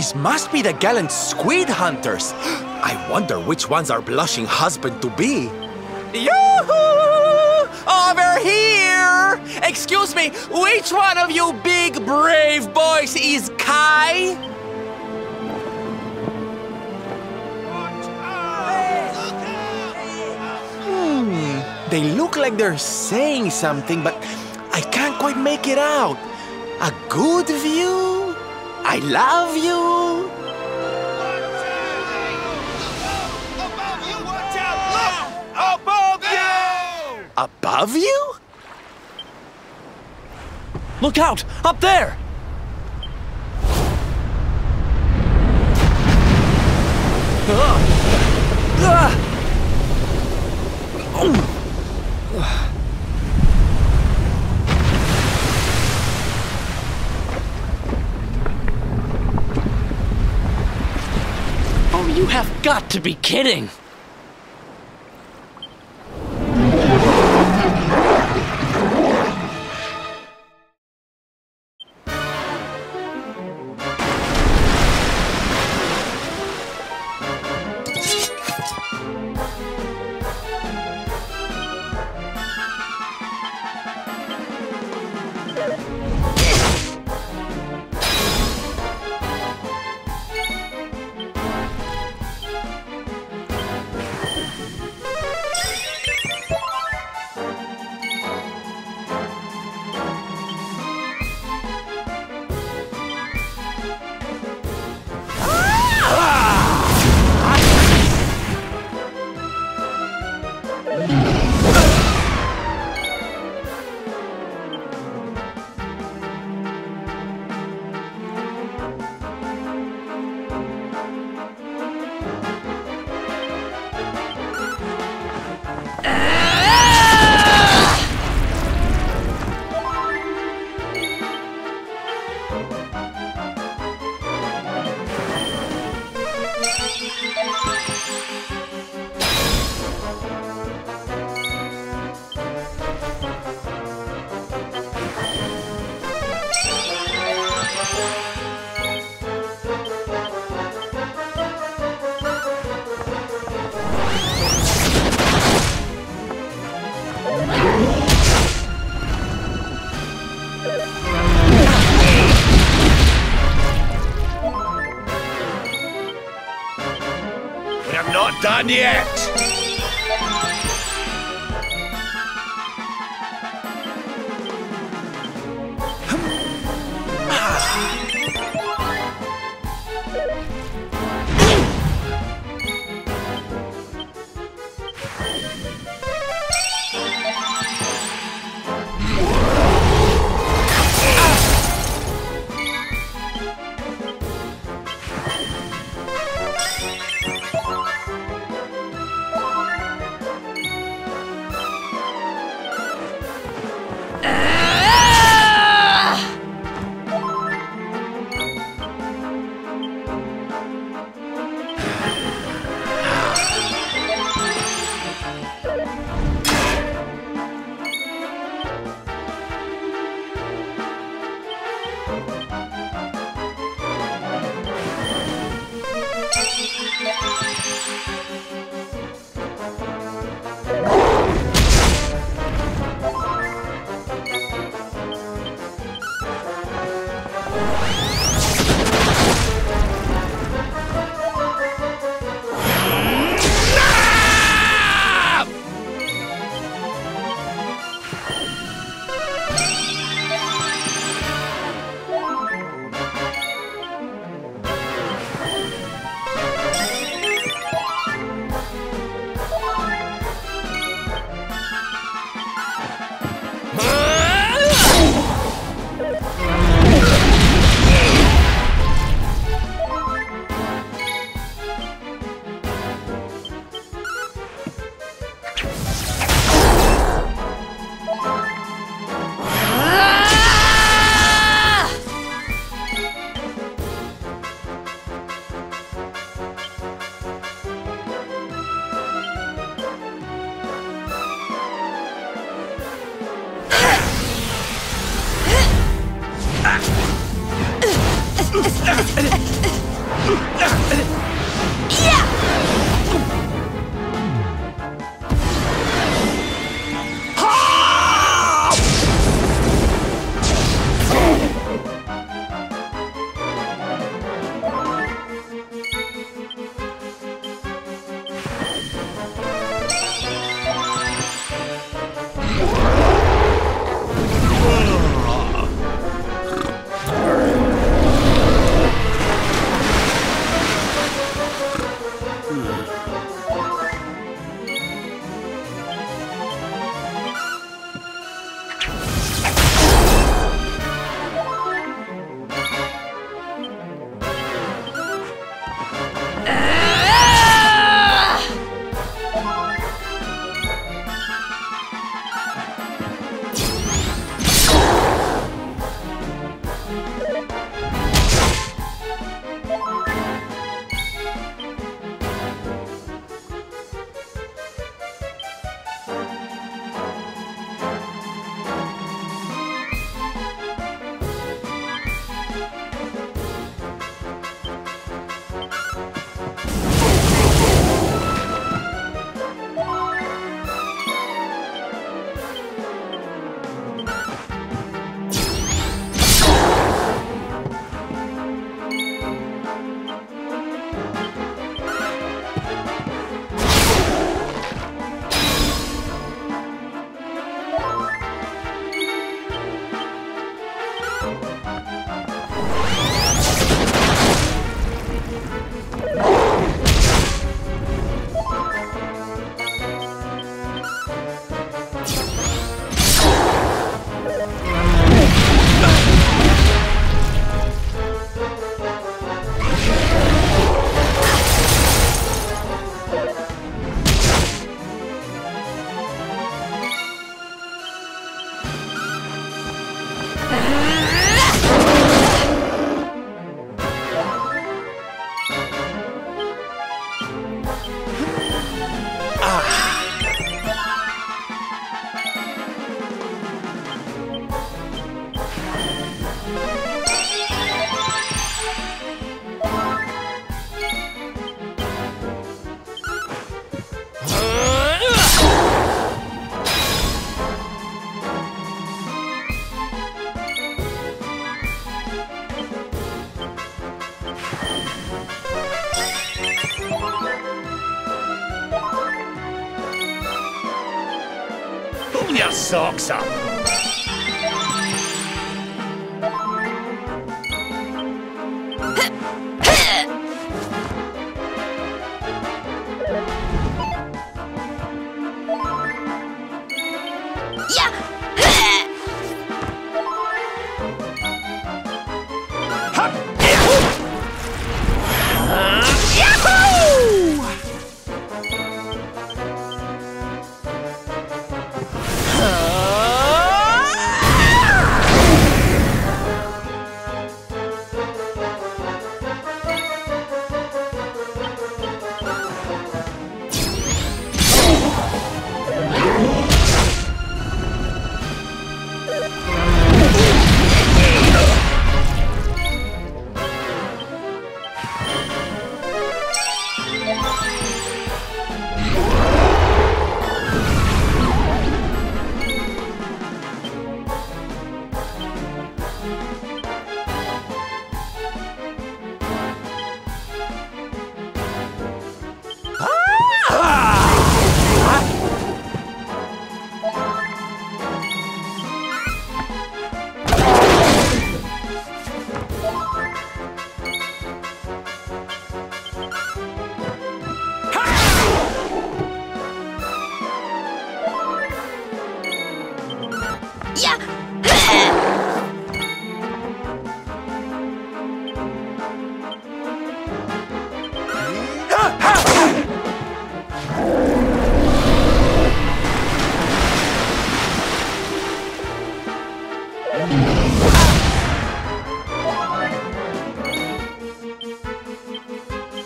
These must be the gallant squid hunters. I wonder which one's our blushing husband-to-be. Yoo-hoo! Over here! Excuse me, which one of you big brave boys is Kai? They look like they're saying something, but I can't quite make it out. A good view? I love you? Above you! Watch out! Look! Above you! Above you? Look out! Up there! Oh, you have got to be kidding! Not done yet! Pull your socks up.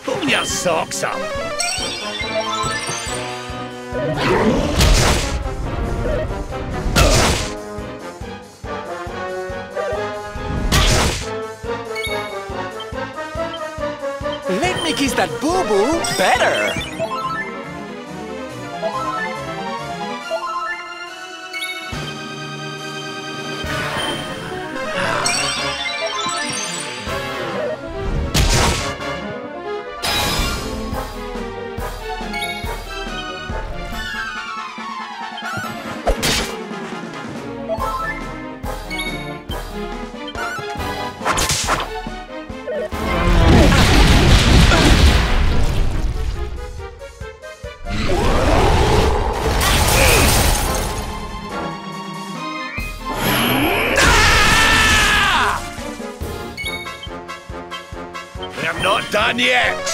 Pull your socks up. Let me kiss that boo-boo better. done yet!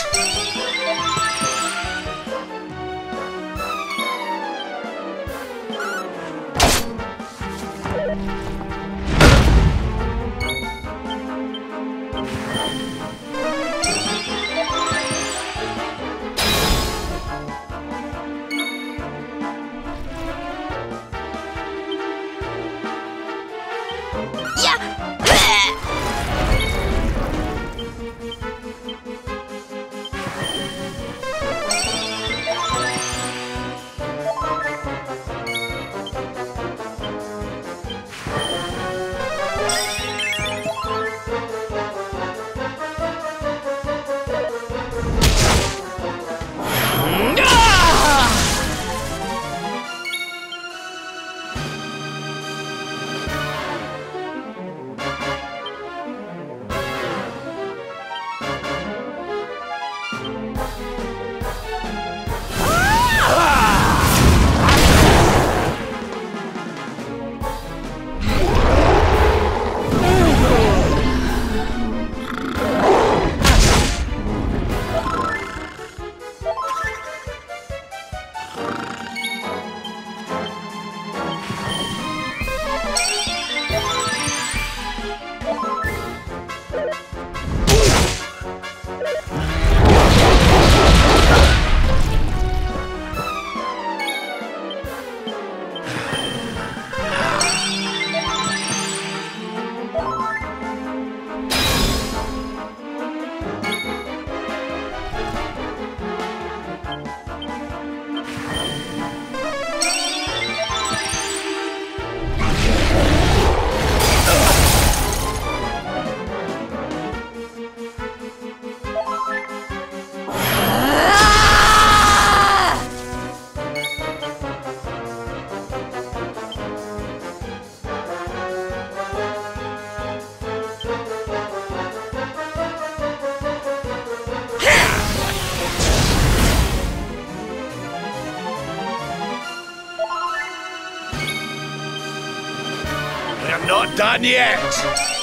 I'm not done yet!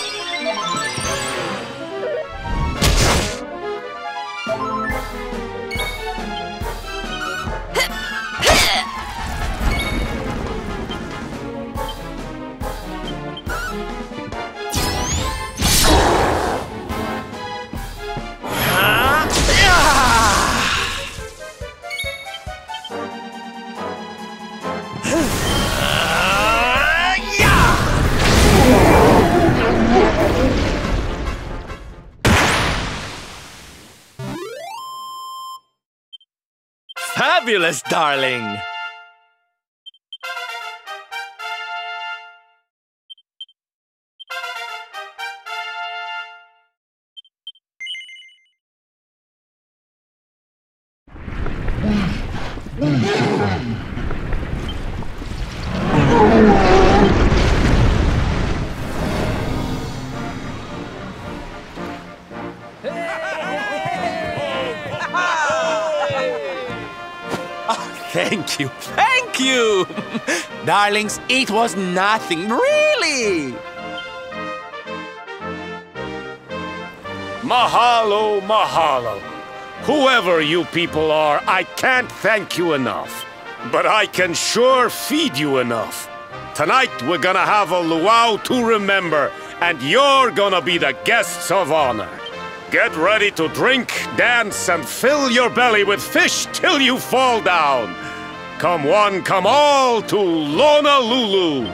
Fabulous, darling! Thank you, thank you! Darlings, it was nothing, really! Mahalo, mahalo. Whoever you people are, I can't thank you enough. But I can sure feed you enough. Tonight we're gonna have a luau to remember, and you're gonna be the guests of honor. Get ready to drink, dance, and fill your belly with fish till you fall down. Come one, come all to Honolulu.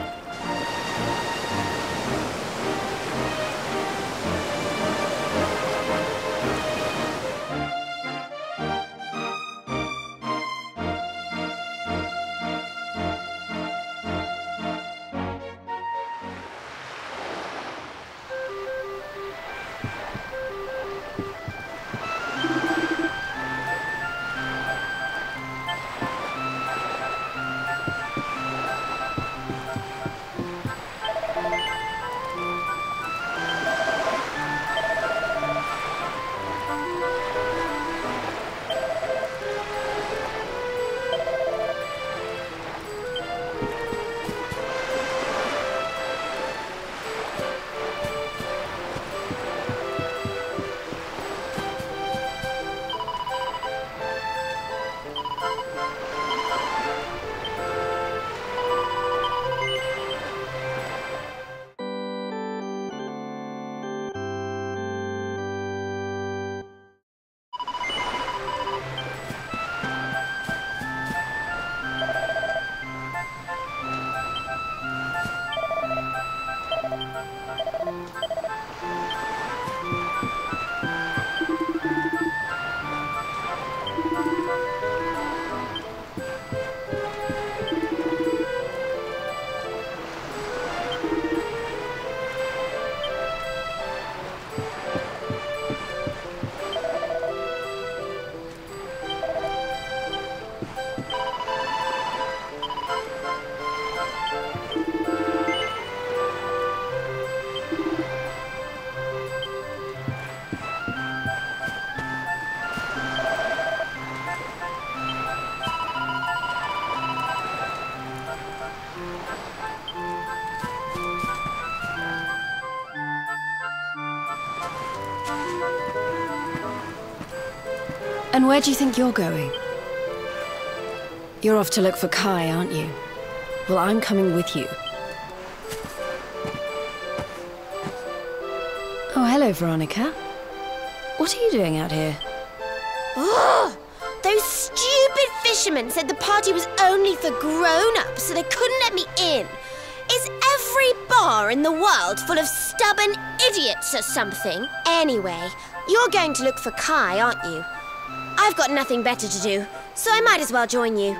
And where do you think you're going? You're off to look for Kai, aren't you? Well, I'm coming with you. Oh, hello, Veronica. What are you doing out here? Oh, those stupid fishermen said the party was only for grown-ups, so they couldn't let me in. Is every bar in the world full of stubborn idiots or something? Anyway, you're going to look for Kai, aren't you? I've got nothing better to do, so I might as well join you.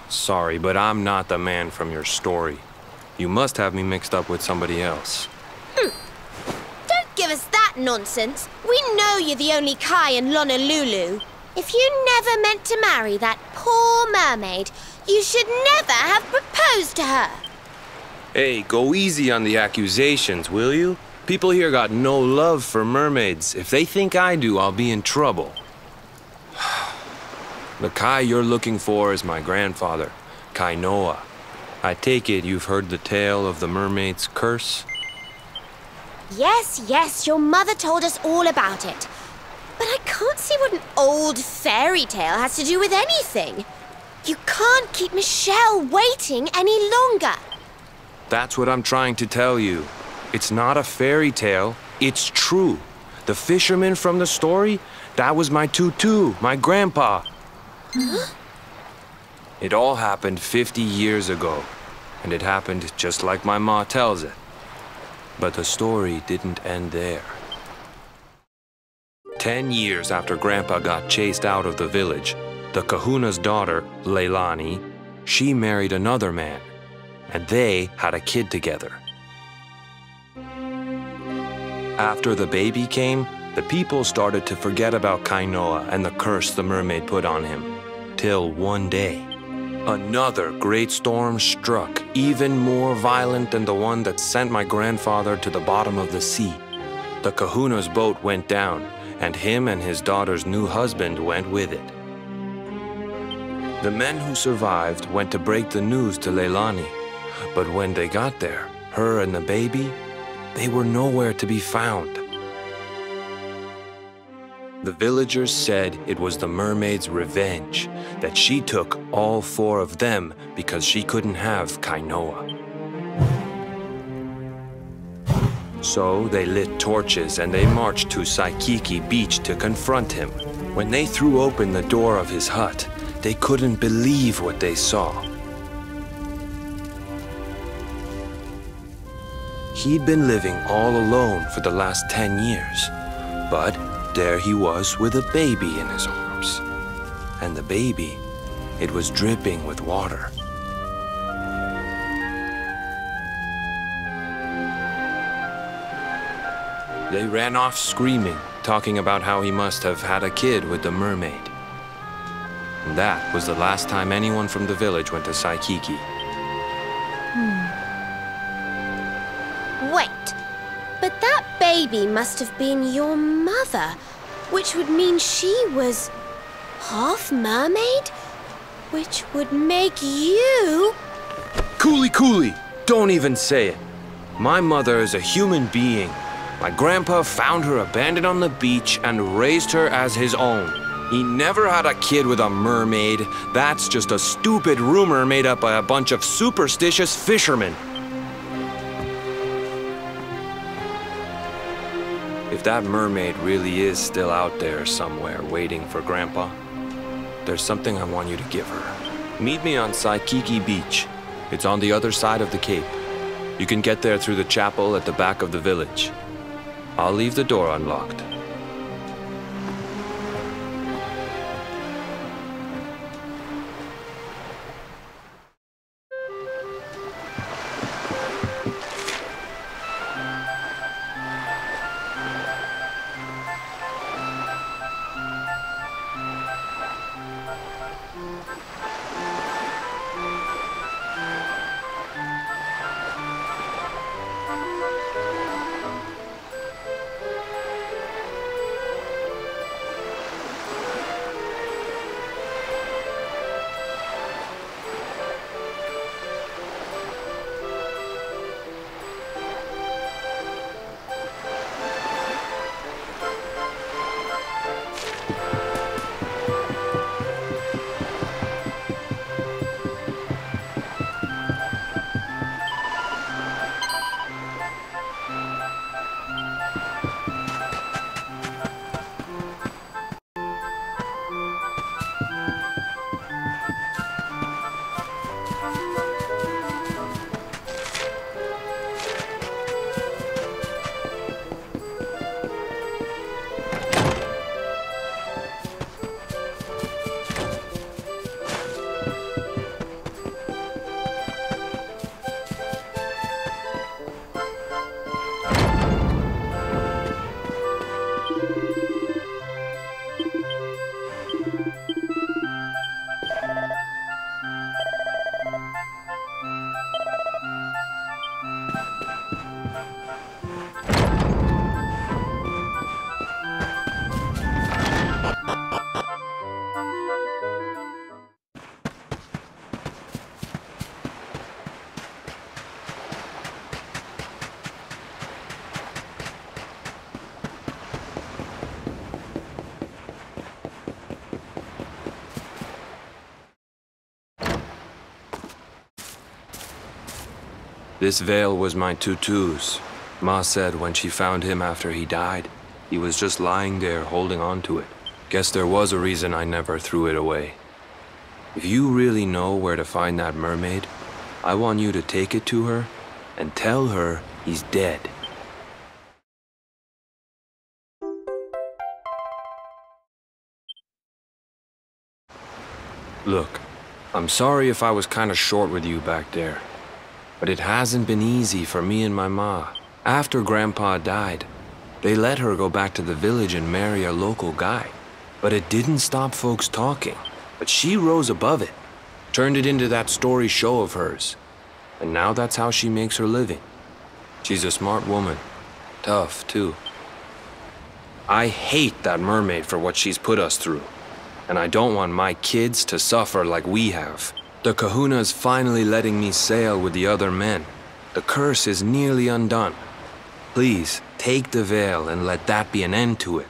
Sorry, but I'm not the man from your story. You must have me mixed up with somebody else. Don't give us that nonsense. We know you're the only Kai in Honolulu. If you never meant to marry that poor mermaid, you should never have proposed to her. Hey, go easy on the accusations, will you? People here got no love for mermaids. If they think I do, I'll be in trouble. The Kai you're looking for is my grandfather, Kai Noah. I take it you've heard the tale of the mermaid's curse? Yes, your mother told us all about it. But I can't see what an old fairy tale has to do with anything. You can't keep Michelle waiting any longer. That's what I'm trying to tell you. It's not a fairy tale, it's true. The fisherman from the story, that was my tutu, my grandpa. Huh? It all happened 50 years ago, and it happened just like my ma tells it. But the story didn't end there. 10 years after Grandpa got chased out of the village, the Kahuna's daughter, Leilani, she married another man, and they had a kid together. After the baby came, the people started to forget about Kainoa and the curse the mermaid put on him. Till one day, another great storm struck, even more violent than the one that sent my grandfather to the bottom of the sea. The Kahuna's boat went down, and him and his daughter's new husband went with it. The men who survived went to break the news to Leilani, but when they got there, her and the baby, they were nowhere to be found. The villagers said it was the mermaid's revenge, that she took all 4 of them because she couldn't have Kainoa. So they lit torches and they marched to Saikiki Beach to confront him. When they threw open the door of his hut, they couldn't believe what they saw. He'd been living all alone for the last 10 years, but there he was with a baby in his arms. And the baby, it was dripping with water. They ran off screaming, talking about how he must have had a kid with the mermaid. And that was the last time anyone from the village went to Saikiki. Wait, but that baby must have been your mother, which would mean she was half mermaid, which would make you... Cooley, don't even say it. My mother is a human being. My grandpa found her abandoned on the beach and raised her as his own. He never had a kid with a mermaid. That's just a stupid rumor made up by a bunch of superstitious fishermen. If that mermaid really is still out there somewhere waiting for Grandpa, there's something I want you to give her. Meet me on Saikiki Beach. It's on the other side of the cape. You can get there through the chapel at the back of the village. I'll leave the door unlocked. This veil was my tutu's. Ma said when she found him after he died, he was just lying there holding on to it. Guess there was a reason I never threw it away. If you really know where to find that mermaid, I want you to take it to her and tell her he's dead. Look, I'm sorry if I was kinda short with you back there. But it hasn't been easy for me and my ma. After Grandpa died, they let her go back to the village and marry a local guy. But it didn't stop folks talking. But she rose above it, turned it into that story show of hers. And now that's how she makes her living. She's a smart woman. Tough, too. I hate that mermaid for what she's put us through. And I don't want my kids to suffer like we have. The Kahuna's finally letting me sail with the other men. The curse is nearly undone. Please, take the veil and let that be an end to it.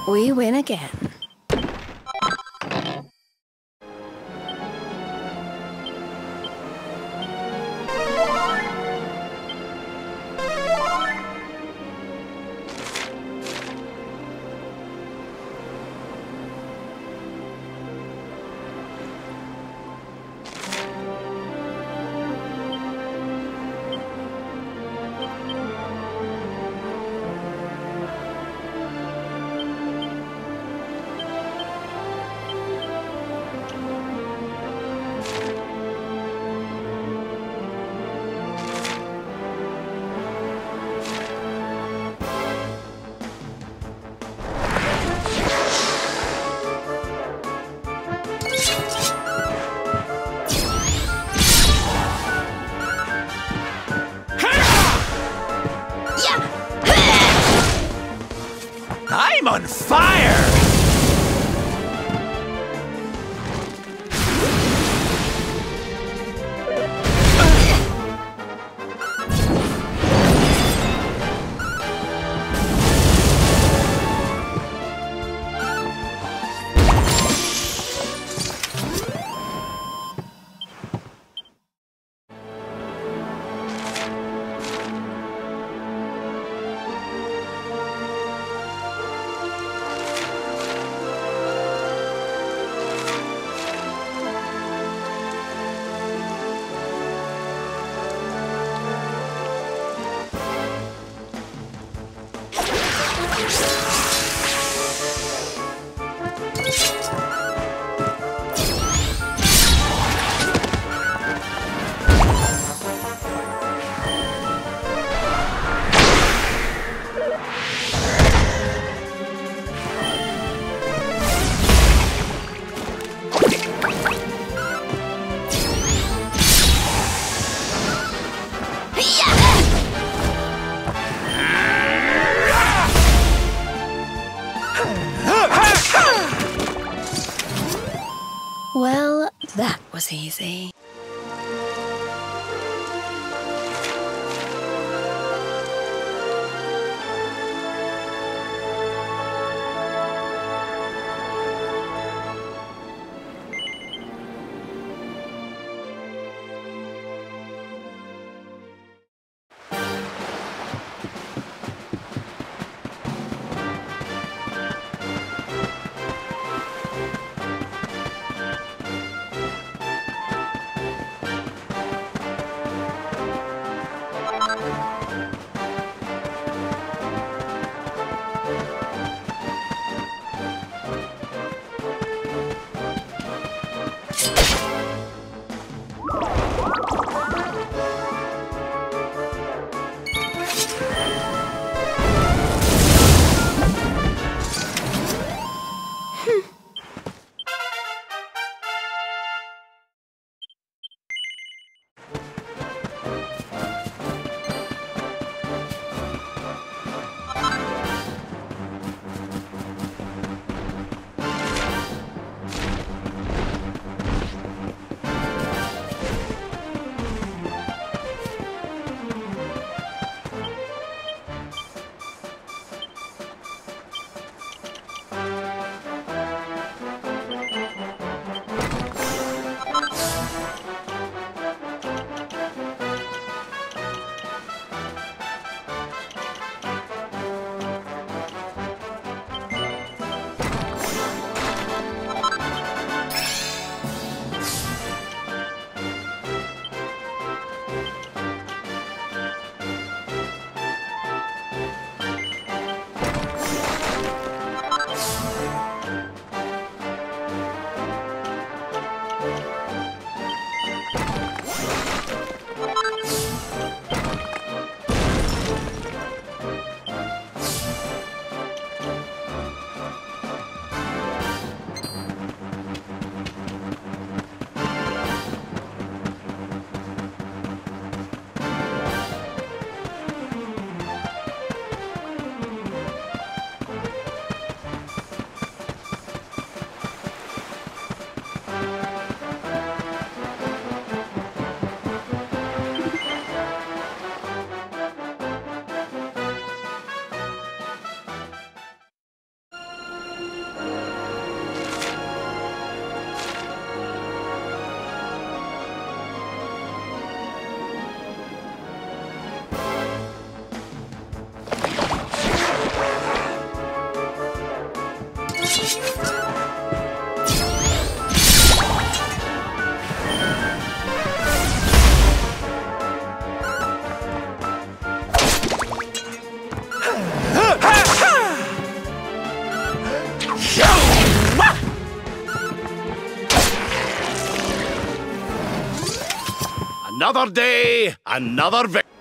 We win again. I'm on fire! That was easy. Another day, another victory.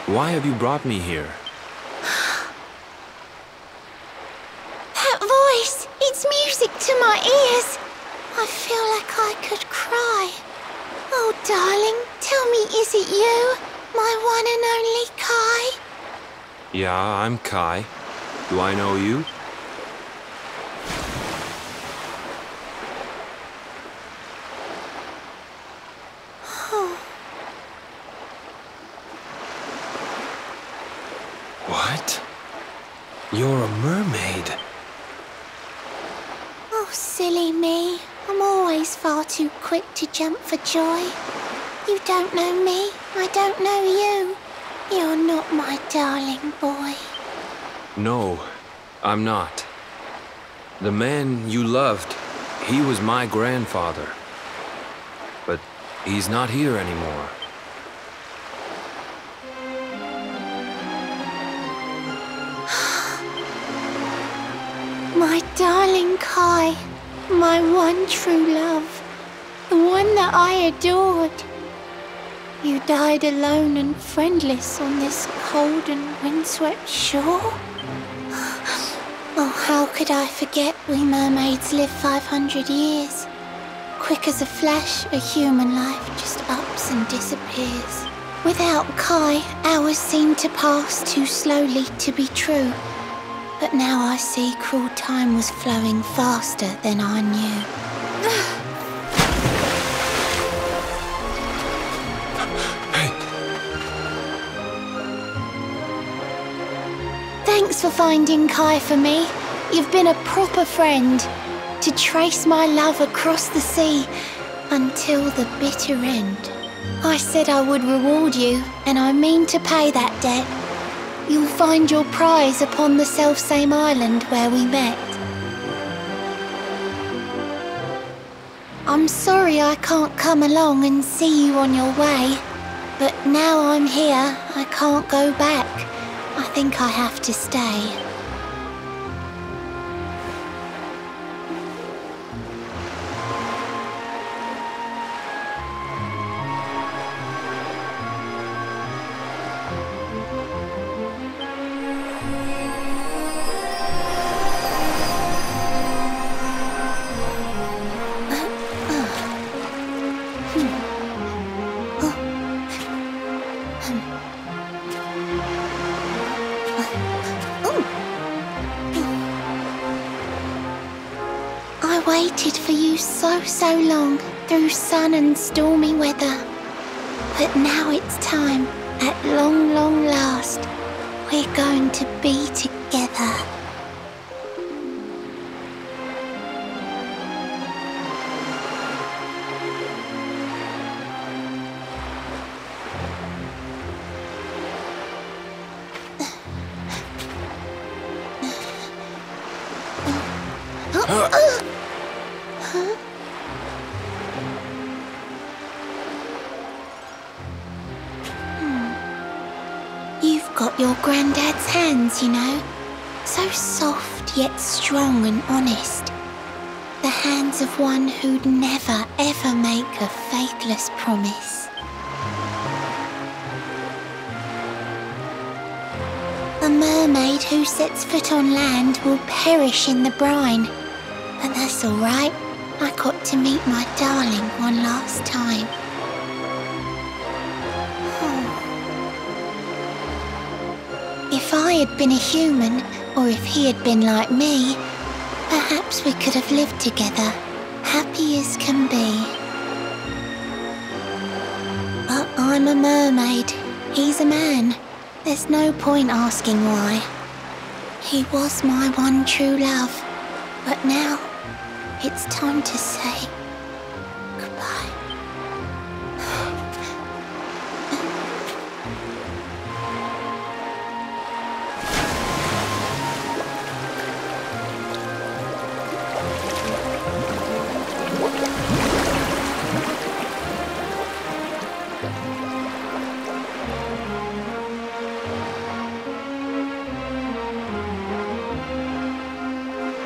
Why have you brought me here? That voice! It's music to my ears! I feel like I could cry. Oh, darling, tell me, is it you? My one and only Kai? Yeah, I'm Kai. Do I know you? What? You're a mermaid. Oh, silly me. I'm always far too quick to jump for joy. You don't know me, I don't know you. You're not my darling boy. No, I'm not. The man you loved, he was my grandfather. But he's not here anymore. My darling Kai, my one true love, the one that I adored. You died alone and friendless on this cold and windswept shore? Oh, how could I forget we mermaids live 500 years? Quick as a flash, a human life just ups and disappears. Without Kai, hours seem to pass too slowly to be true. But now I see cruel time was flowing faster than I knew. Thanks for finding Kai for me. You've been a proper friend. To trace my love across the sea until the bitter end. I said I would reward you, and I mean to pay that debt. You'll find your prize upon the selfsame island where we met. I'm sorry I can't come along and see you on your way, but now I'm here, I can't go back. I think I have to stay. I waited for you so long, through sun and stormy weather. But now it's time, at long last, we're going to be together. You've got your granddad's hands, you know. So soft yet strong and honest. The hands of one who'd never ever make a faithless promise. A mermaid who sets foot on land will perish in the brine. But that's all right. I got to meet my darling one last time. If I had been a human, or if he had been like me, perhaps we could have lived together, happy as can be. But I'm a mermaid. He's a man. There's no point asking why. He was my one true love. But now, it's time to say goodbye.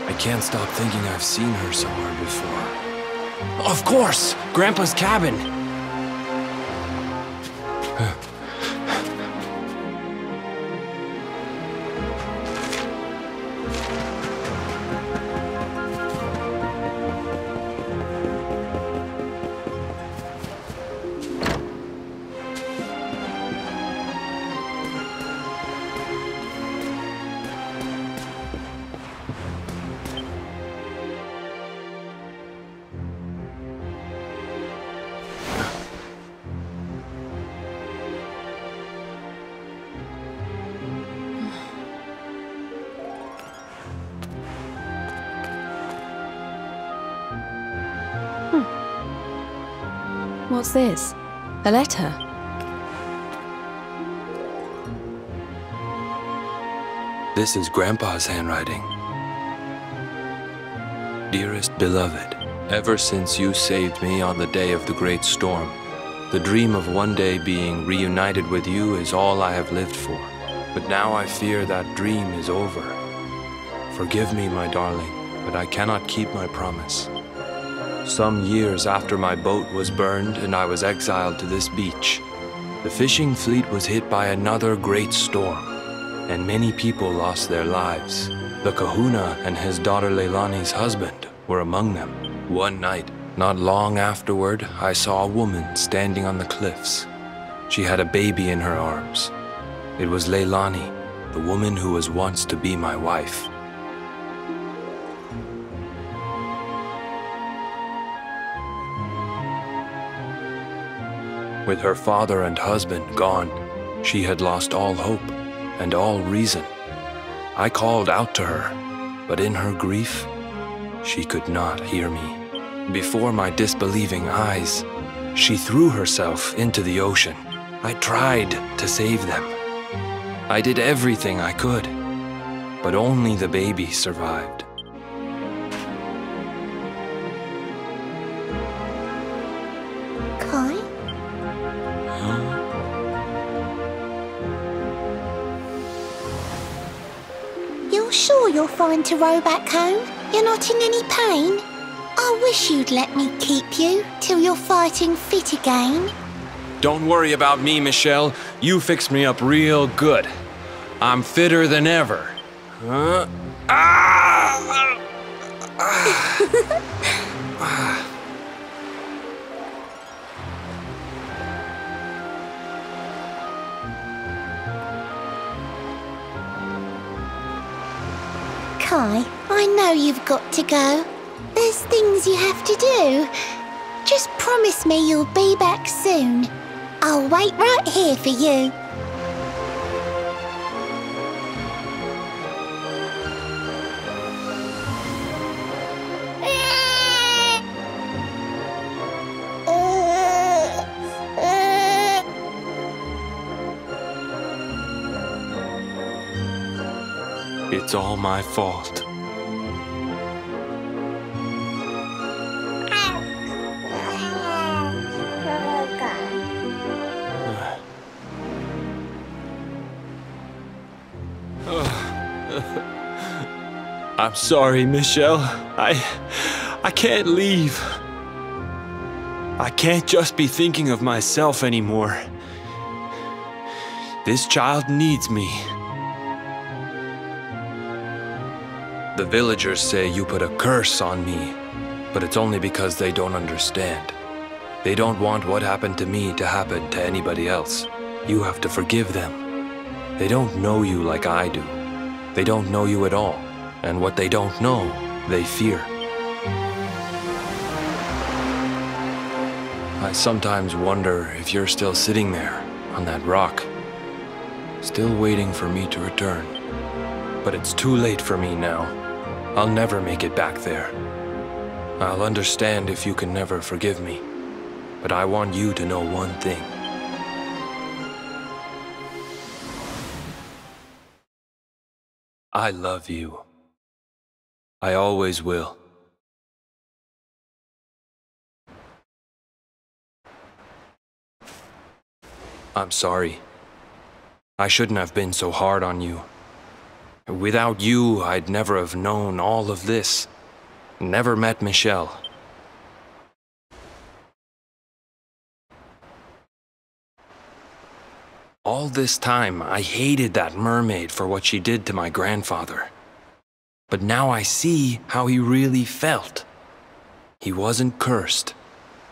I can't stop thinking I've seen her somewhere before. Of course! Grandpa's cabin! What's this? A letter? This is Grandpa's handwriting. Dearest beloved, ever since you saved me on the day of the great storm, the dream of one day being reunited with you is all I have lived for. But now I fear that dream is over. Forgive me, my darling, but I cannot keep my promise. Some years after my boat was burned and I was exiled to this beach, the fishing fleet was hit by another great storm, and many people lost their lives. The Kahuna and his daughter Leilani's husband were among them. One night, not long afterward, I saw a woman standing on the cliffs. She had a baby in her arms. It was Leilani, the woman who was once to be my wife. With her father and husband gone, she had lost all hope and all reason. I called out to her, but in her grief, she could not hear me. Before my disbelieving eyes, she threw herself into the ocean. I tried to save them. I did everything I could, but only the baby survived. Kai? You're sure you're fine to row back home? You're not in any pain? I wish you'd let me keep you till you're fighting fit again. Don't worry about me, Michelle. You fixed me up real good. I'm fitter than ever. Kai, I know you've got to go. There's things you have to do. Just promise me you'll be back soon. I'll wait right here for you. It's all my fault. I'm sorry, Michelle. I can't leave. I can't just be thinking of myself anymore. This child needs me. The villagers say you put a curse on me, but it's only because they don't understand. They don't want what happened to me to happen to anybody else. You have to forgive them. They don't know you like I do. They don't know you at all. And what they don't know, they fear. I sometimes wonder if you're still sitting there, on that rock, still waiting for me to return. But it's too late for me now. I'll never make it back there. I'll understand if you can never forgive me. But I want you to know one thing. I love you. I always will. I'm sorry. I shouldn't have been so hard on you. Without you, I'd never have known all of this. Never met Michelle. All this time, I hated that mermaid for what she did to my grandfather. But now I see how he really felt. He wasn't cursed.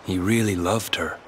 He really loved her.